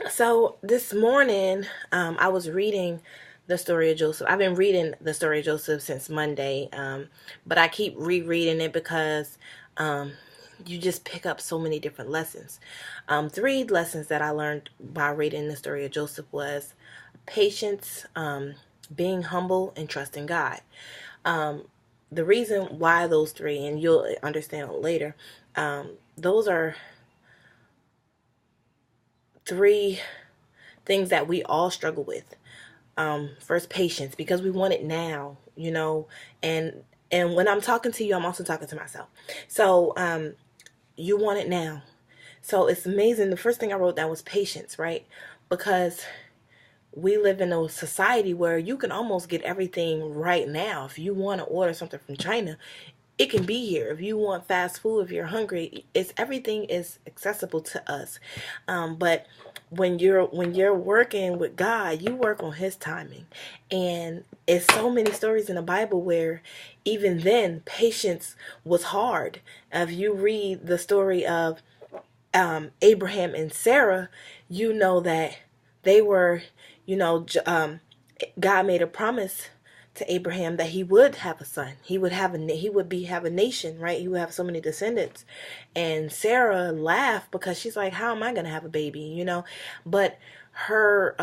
So this morning, I was reading the story of Joseph. I've been reading the story of Joseph since Monday, but I keep rereading it because um, you just pick up so many different lessons. Three lessons that I learned by reading the story of Joseph was patience, being humble, and trusting God. Um, the reason why those three, and you'll understand later, those are three things that we all struggle with. First, patience, because we want it now, and when I'm talking to you, I'm also talking to myself. So you want it now. So it's amazing. The first thing I wrote down was patience, right? Because we live in a society where you can almost get everything right now. If you want to order something from China, it can be here. If you want fast food, if you're hungry, it's everything is accessible to us. But when you're working with God, you work on His timing, and it's so many stories in the Bible where even then patience was hard. If you read the story of Abraham and Sarah, you know that they were, you know, God made a promise to Abraham that he would have a son. He would have a nation, right? He would have so many descendants. And Sarah laughed because she's like, "How am I going to have a baby?" But her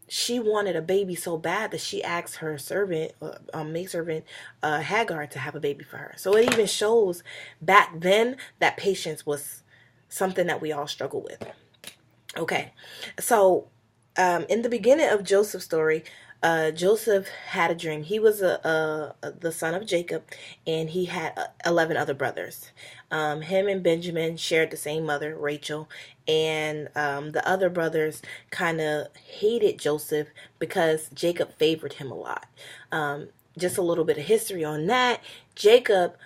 she wanted a baby so bad that she asked her servant, maidservant, Hagar, to have a baby for her. So it even shows back then that patience was something that we all struggle with. Okay, so in the beginning of Joseph's story, Joseph had a dream. He was the son of Jacob, and he had 11 other brothers. Him and Benjamin shared the same mother, Rachel, and the other brothers kind of hated Joseph because Jacob favored him a lot. Just a little bit of history on that. Jacob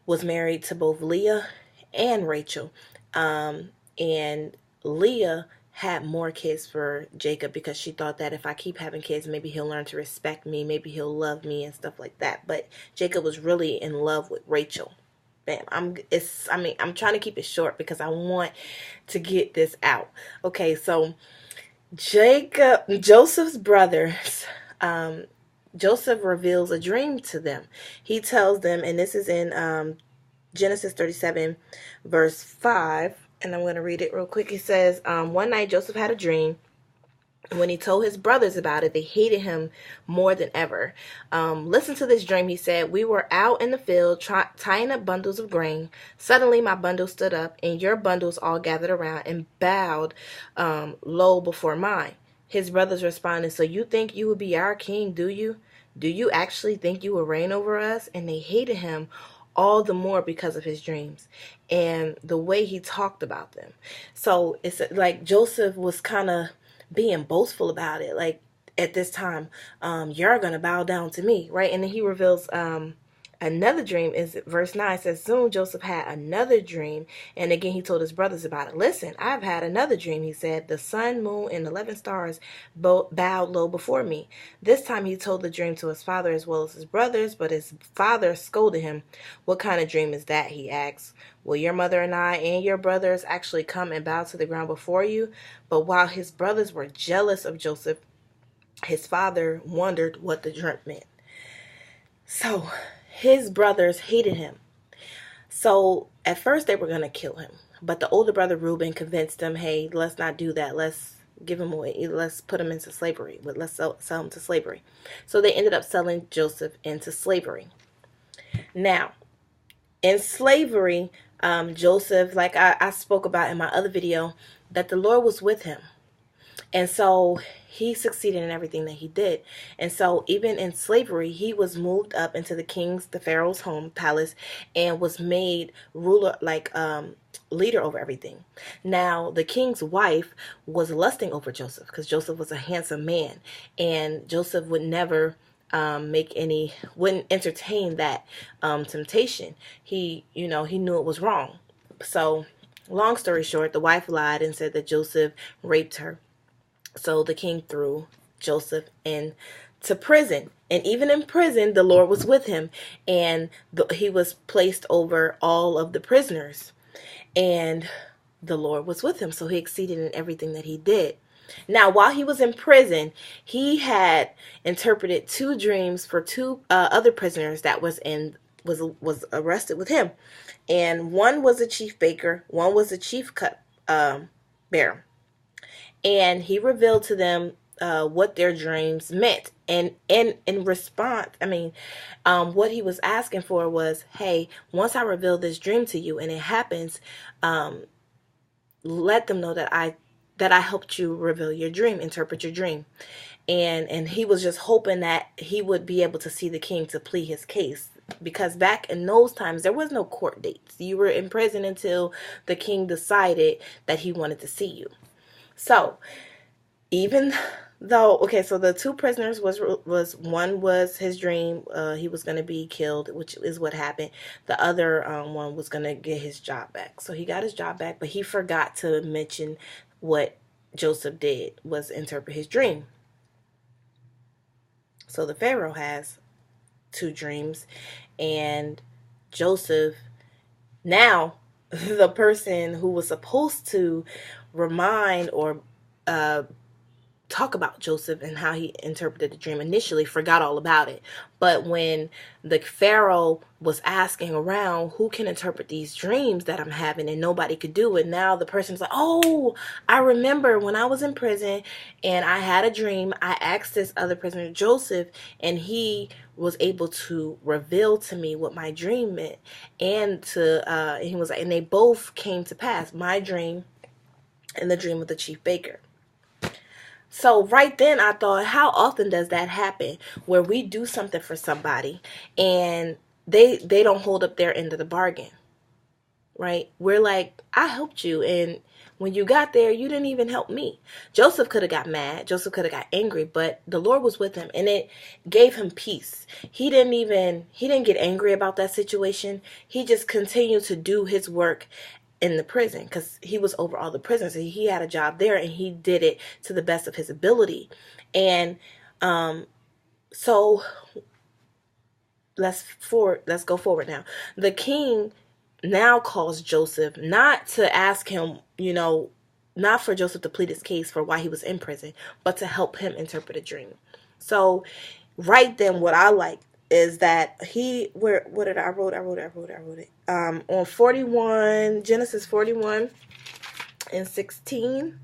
was married to both Leah and Rachel, and Leah had more kids for Jacob because she thought that if I keep having kids, maybe he'll learn to respect me, maybe he'll love me and stuff like that. But Jacob was really in love with Rachel. Bam. I'm trying to keep it short because I want to get this out. Okay, so Joseph's brothers, Joseph reveals a dream to them. He tells them, and this is in Genesis 37, verse 5, and I'm going to read it real quick. It says, one night Joseph had a dream. When he told his brothers about it, they hated him more than ever. Listen to this dream, he said. We were out in the field tying up bundles of grain. Suddenly my bundle stood up, and your bundles all gathered around and bowed low before mine. His brothers responded, so you think you would be our king, do you? Do you actually think you will reign over us? And they hated him all the more because of his dreams and the way he talked about them. So it's like Joseph was kind of being boastful about it. Like, at this time, you're going to bow down to me, right? And then he reveals another dream. Is verse 9 says, soon Joseph had another dream, and again he told his brothers about it. Listen, I've had another dream, he said. The sun, moon, and 11 stars bowed low before me. This time he told the dream to his father as well as his brothers, but his father scolded him. What kind of dream is that, he asked. Will your mother and I and your brothers actually come and bow to the ground before you? But while his brothers were jealous of Joseph, his father wondered what the dream meant. So his brothers hated him. So at first they were going to kill him. But the older brother Reuben convinced them, hey, let's not do that. Let's give him away. Let's put him into slavery. But let's sell him to slavery. So they ended up selling Joseph into slavery. Now, in slavery, Joseph, like I spoke about in my other video, that the Lord was with him. And so he succeeded in everything that he did. And so even in slavery, he was moved up into the Pharaoh's home palace, and was made ruler, leader over everything. Now, the king's wife was lusting over Joseph because Joseph was a handsome man, and Joseph would never wouldn't entertain that temptation. He knew it was wrong. So long story short, the wife lied and said that Joseph raped her. So the king threw Joseph into prison. And even in prison, the Lord was with him. And he was placed over all of the prisoners. And the Lord was with him. So he exceeded in everything that he did. Now, while he was in prison, he had interpreted two dreams for two other prisoners that was arrested with him, and one was a chief baker, one was a chief cup bearer, and he revealed to them what their dreams meant. And in response, what he was asking for was, hey, once I reveal this dream to you and it happens, let them know that I helped you reveal your dream, interpret your dream. And he was just hoping that he would be able to see the king to plead his case, because back in those times there was no court dates. You were in prison until the king decided that he wanted to see you. So even though, okay, so the two prisoners was one was his dream, he was going to be killed, which is what happened. The other one was going to get his job back. So he got his job back, but he forgot to mention what Joseph did was interpret his dream. So the Pharaoh has two dreams, and Joseph, now the person who was supposed to remind or talk about Joseph and how he interpreted the dream initially, forgot all about it. But when the Pharaoh was asking around who can interpret these dreams that I'm having, and nobody could do it, now the person's like, oh, I remember when I was in prison and I had a dream. I asked this other prisoner, Joseph, and he was able to reveal to me what my dream meant. And he was like, and they both came to pass, my dream and the dream of the chief baker. So right then I thought, how often does that happen, where we do something for somebody and they don't hold up their end of the bargain, right? We're like, I helped you, and when you got there, you didn't even help me. Joseph could have got mad. Joseph could have got angry, but the Lord was with him, and it gave him peace. He didn't get angry about that situation. He just continued to do his work in the prison, because he was over all the prisons. He had a job there, and he did it to the best of his ability. And so let's go forward now. The king now calls Joseph, not to ask him, not for Joseph to plead his case for why he was in prison, but to help him interpret a dream. So right then, what I like is that what did I wrote it on 41, Genesis 41 and 16.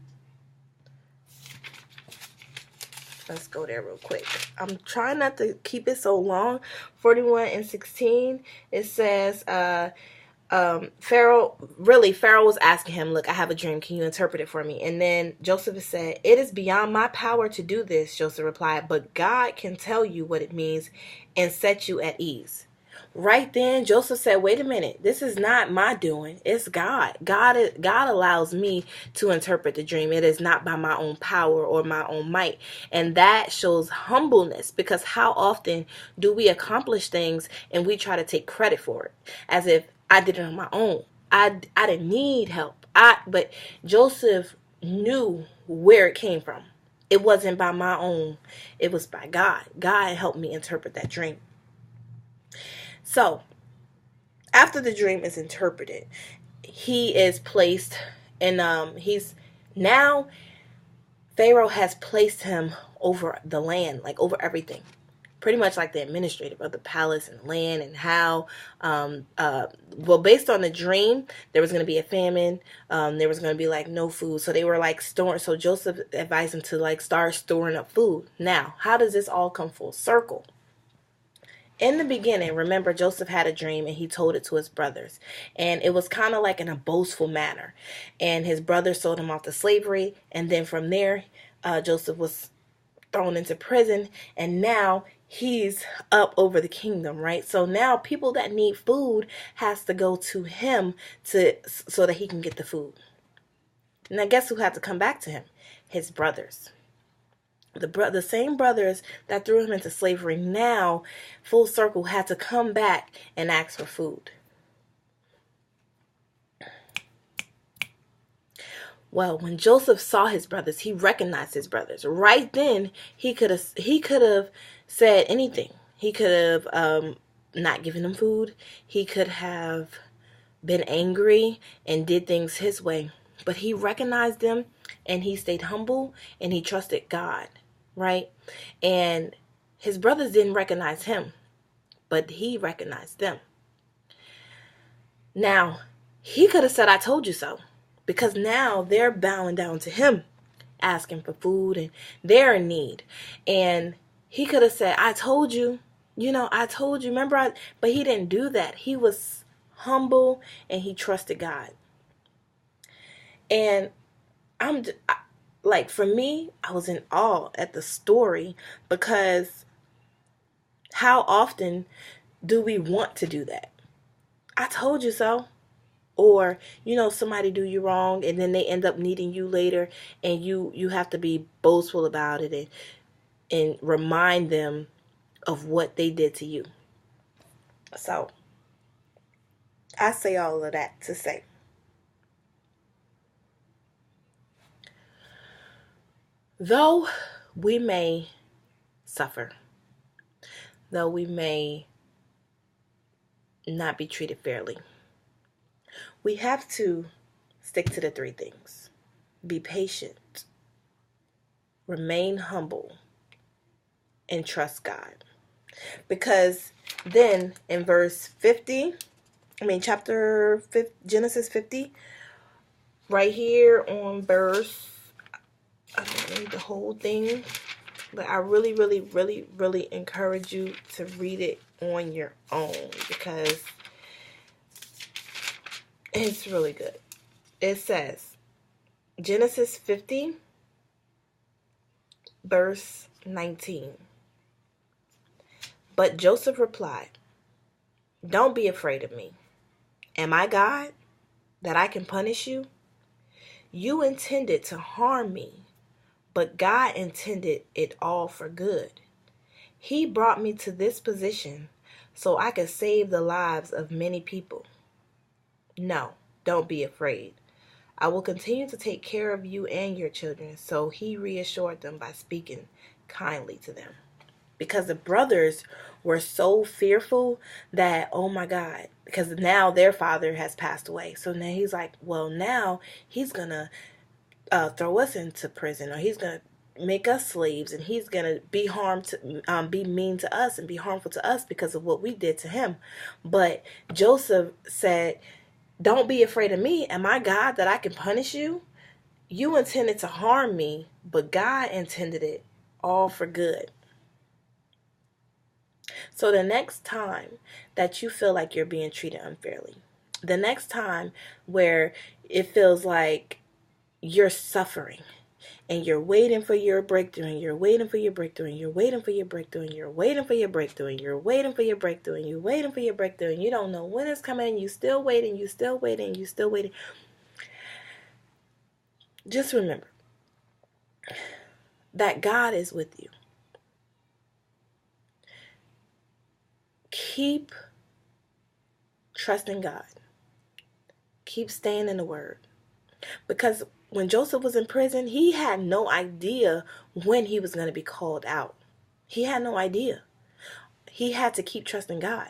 Let's go there real quick. I'm trying not to keep it so long. 41 and 16, it says Pharaoh was asking him, look, I have a dream, can you interpret it for me? And then Joseph said, it is beyond my power to do this, Joseph replied, but God can tell you what it means and set you at ease. Right then, Joseph said, wait a minute, this is not my doing, it's God. God allows me to interpret the dream. It is not by my own power or my own might. And that shows humbleness, because how often do we accomplish things and we try to take credit for it, as if I did it on my own. I didn't need help. But Joseph knew where it came from. It wasn't by my own. It was by God. God helped me interpret that dream. So, after the dream is interpreted, he is placed in, now Pharaoh has placed him over the land, like over everything. Pretty much like the administrative of the palace and land, and how, based on the dream, there was going to be a famine. There was going to be like no food. So they were like storing. So Joseph advised him to like start storing up food. Now, how does this all come full circle? In the beginning, remember, Joseph had a dream and he told it to his brothers. And it was kind of like in a boastful manner. And his brothers sold him off to slavery. And then from there, Joseph was thrown into prison. And now he's up over the kingdom, right? So now people that need food has to go to him so that he can get the food. Now guess who had to come back to him? His brothers. The same brothers that threw him into slavery now, full circle, had to come back and ask for food. Well, when Joseph saw his brothers, he recognized his brothers. Right then, he could have said anything. He could have not given them food. He could have been angry and did things his way. But he recognized them. and he stayed humble and he trusted God, right? And his brothers didn't recognize him, but he recognized them. Now, he could have said, I told you so, because now they're bowing down to him, asking for food, and they're in need. And he could have said, I told you, I told you, remember? But he didn't do that. He was humble and he trusted God. And for me, I was in awe at the story, because how often do we want to do that? I told you so. Or, somebody do you wrong and then they end up needing you later, and you have to be boastful about it and remind them of what they did to you. So, I say all of that to say, though we may suffer, though we may not be treated fairly, we have to stick to the 3 things. Be patient, remain humble, and trust God. Because then in Genesis 50, right here on verse, I don't read the whole thing, but I really, really, really, really encourage you to read it on your own, because it's really good. It says, Genesis 50, verse 19. But Joseph replied, don't be afraid of me. Am I God, that I can punish you? You intended to harm me, but God intended it all for good. He brought me to this position so I could save the lives of many people. No, don't be afraid. I will continue to take care of you and your children. So he reassured them by speaking kindly to them. Because the brothers were so fearful that, oh my God, because now their father has passed away. So now he's like, well, now he's going to throw us into prison, or he's going to make us slaves, and he's going to be mean to us and be harmful to us because of what we did to him. But Joseph said, don't be afraid of me. Am I God, that I can punish you? You intended to harm me, but God intended it all for good. So the next time that you feel like you're being treated unfairly, the next time where it feels like you're suffering and you're waiting for your breakthrough, and you're waiting for your breakthrough, and you're waiting for your breakthrough, and you're waiting for your breakthrough, and you're waiting for your breakthrough, and you're waiting for your breakthrough, and you don't know when it's coming, and you still waiting, you still waiting, you still waiting. Just remember that God is with you. Keep trusting God. Keep staying in the Word. Because when Joseph was in prison, he had no idea when he was going to be called out. He had no idea. He had to keep trusting God.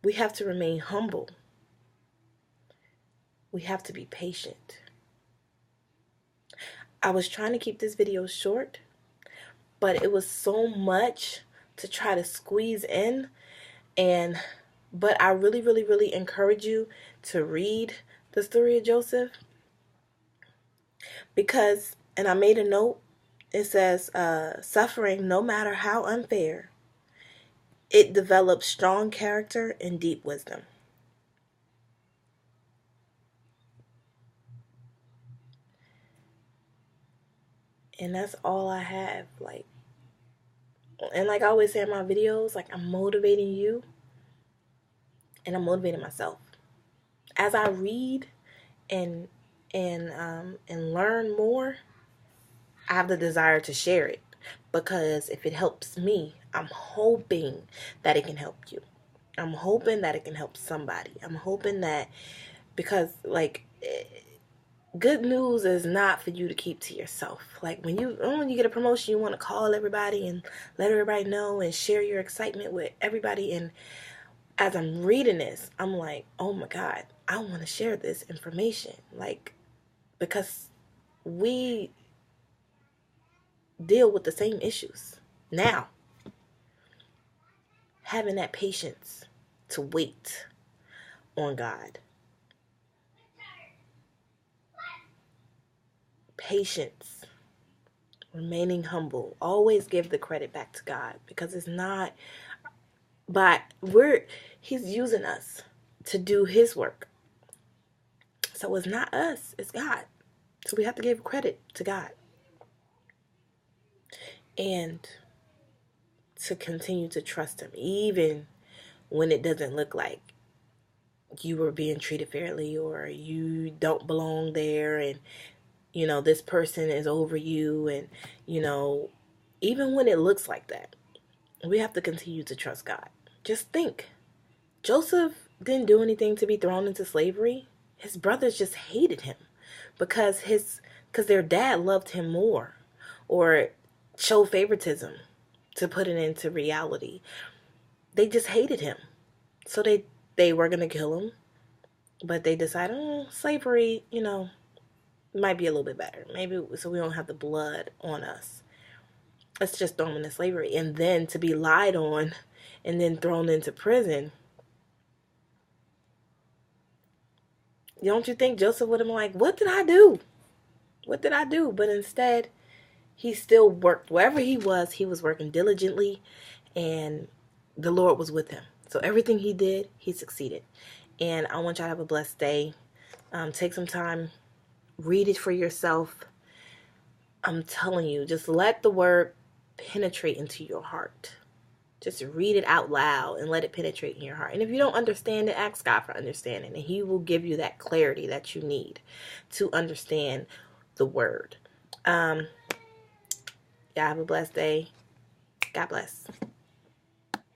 We have to remain humble. We have to be patient. I was trying to keep this video short, but it was so much to try to squeeze in. But I really, really, really encourage you to read the story of Joseph, because, and I made a note, it says, suffering, no matter how unfair, it develops strong character and deep wisdom. And that's all I have. And like I always say in my videos, I'm motivating you, and I'm motivating myself. As I read and learn more, I have the desire to share it, because if it helps me, I'm hoping that it can help you. I'm hoping that it can help somebody. I'm hoping that, because good news is not for you to keep to yourself. When you get a promotion, you want to call everybody and let everybody know and share your excitement with everybody. And as I'm reading this, I'm like, oh my God, I want to share this information, like, because we deal with the same issues now. Having that patience to wait on God. Patience. Remaining humble. Always give the credit back to God, because it's not, but He's using us to do His work. So it's not us, it's God. So we have to give credit to God. And to continue to trust Him, even when it doesn't look like you were being treated fairly, or you don't belong there, and this person is over you, and even when it looks like that, we have to continue to trust God. Just think, Joseph didn't do anything to be thrown into slavery. His brothers just hated him because their dad loved him more, or showed favoritism, to put it into reality. They just hated him. So they were going to kill him, but they decided, slavery, might be a little bit better. Maybe so we don't have the blood on us. Let's just throw him into slavery. And then to be lied on and then thrown into prison. Don't you think Joseph would have been like, what did I do? What did I do? But instead, he still worked. Wherever he was working diligently, and the Lord was with him. So everything he did, he succeeded. And I want y'all to have a blessed day. Take some time, read it for yourself. I'm telling you, just let the word penetrate into your heart. Just read it out loud and let it penetrate in your heart. And if you don't understand it, ask God for understanding, and He will give you that clarity that you need to understand the word. Y'all have a blessed day. God bless.